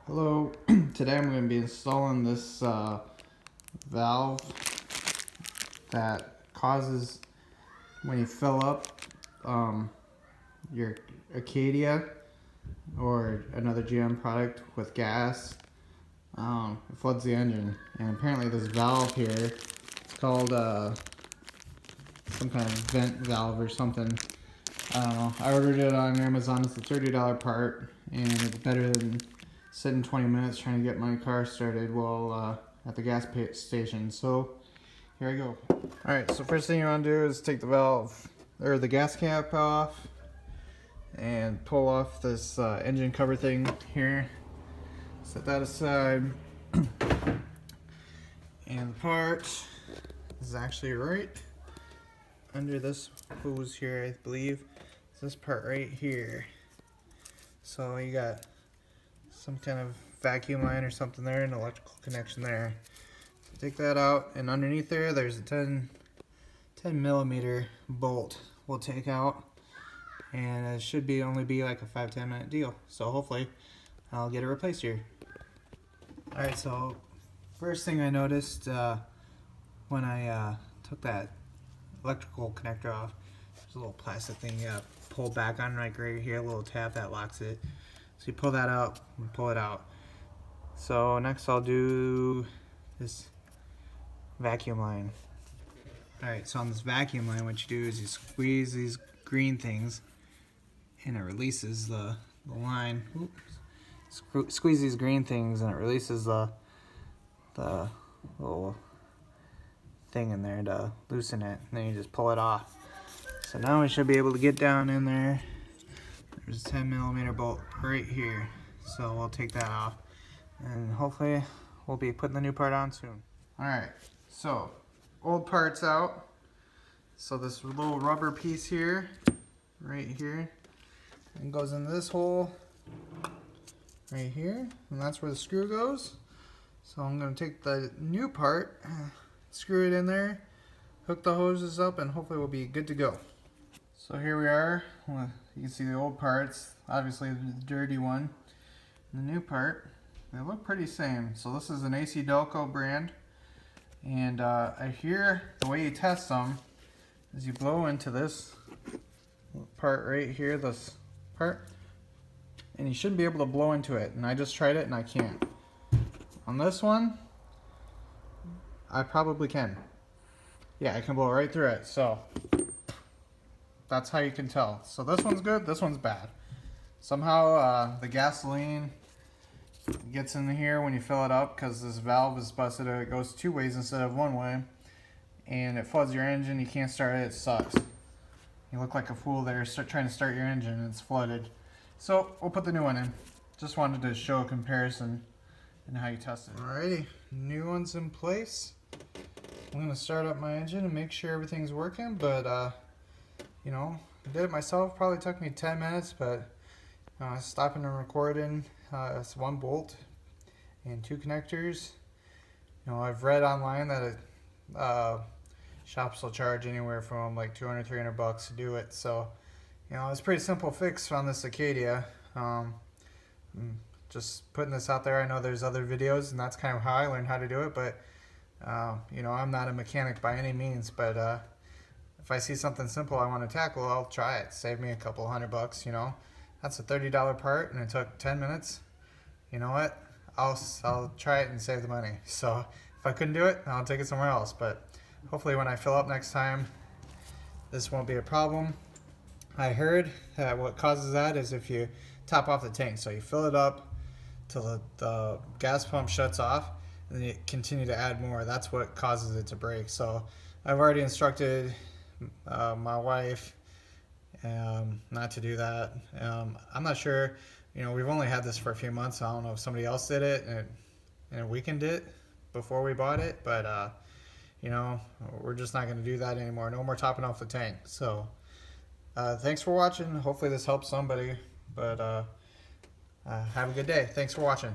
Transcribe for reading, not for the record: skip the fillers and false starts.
Hello, today I'm going to be installing this valve that causes when you fill up your Acadia or another GM product with gas, it floods the engine. And apparently this valve here, it's called some kind of vent valve or something. I don't know. I ordered it on Amazon. It's a $30 part, and it's better than sitting 20 minutes trying to get my car started while at the gas station. So here I go. Alright, so first thing you want to do is take the valve or the gas cap off and pull off this engine cover thing here. Set that aside. And the part is actually right under this hose here, I believe. It's this part right here. So you got some kind of vacuum line or something there, an electrical connection there. So take that out, and underneath there's a 10 millimeter bolt we'll take out, and it should only be like a 5-10 minute deal. So hopefully I'll get it replaced here. Alright, so first thing I noticed when I took that electrical connector off, there's a little plastic thing you pull back on right here, a little tab that locks it. So you pull that out and pull it out. So next I'll do this vacuum line. Alright, so on this vacuum line, what you do is you squeeze these green things and it releases the line. Oops. Squeeze these green things and it releases the little thing in there to loosen it, and then you just pull it off. So now we should be able to get down in there. There's a 10 millimeter bolt right here, so we'll take that off, and hopefully we'll be putting the new part on soon. Alright, so old part's out. So this little rubber piece here, right here, and goes in this hole right here, and that's where the screw goes. So I'm going to take the new part, screw it in there, hook the hoses up, and hopefully we'll be good to go. So here we are. You can see the old parts, obviously the dirty one, and the new part. They look pretty same. So this is an AC Delco brand, and I hear the way you test them is you blow into this part right here, this part, and you shouldn't be able to blow into it. And I just tried it and I can't. On this one, I probably can. Yeah, I can blow right through it. So that's how you can tell. So this one's good, this one's bad. Somehow the gasoline gets in here when you fill it up because this valve is busted. It goes two ways instead of one way, and it floods your engine. You can't start it. It sucks. You look like a fool there trying to start your engine and it's flooded. So we'll put the new one in. Just wanted to show a comparison and how you test it. Alrighty, new one's in place. I'm gonna start up my engine and make sure everything's working, but you know, I did it myself. Probably took me 10 minutes, but stopping and recording. It's one bolt and two connectors. You know, I've read online that shops will charge anywhere from like $200-300 to do it. So, you know, it's a pretty simple fix on this Acadia. Just putting this out there. I know there's other videos, and that's kind of how I learned how to do it. But you know, I'm not a mechanic by any means, but if I see something simple I want to tackle, I'll try it. Save me a couple $100, you know. That's a $30 part, and it took 10 minutes. You know what? I'll try it and save the money. So if I couldn't do it, I'll take it somewhere else. But hopefully when I fill up next time, this won't be a problem. I heard that what causes that is if you top off the tank. So you fill it up till the gas pump shuts off, and then you continue to add more. That's what causes it to break. So I've already instructed my wife not to do that. I'm not sure, you know, we've only had this for a few months. So I don't know if somebody else did it and weakened it before we bought it, but you know, we're just not going to do that anymore. No more topping off the tank. So thanks for watching. Hopefully this helps somebody, but have a good day. Thanks for watching.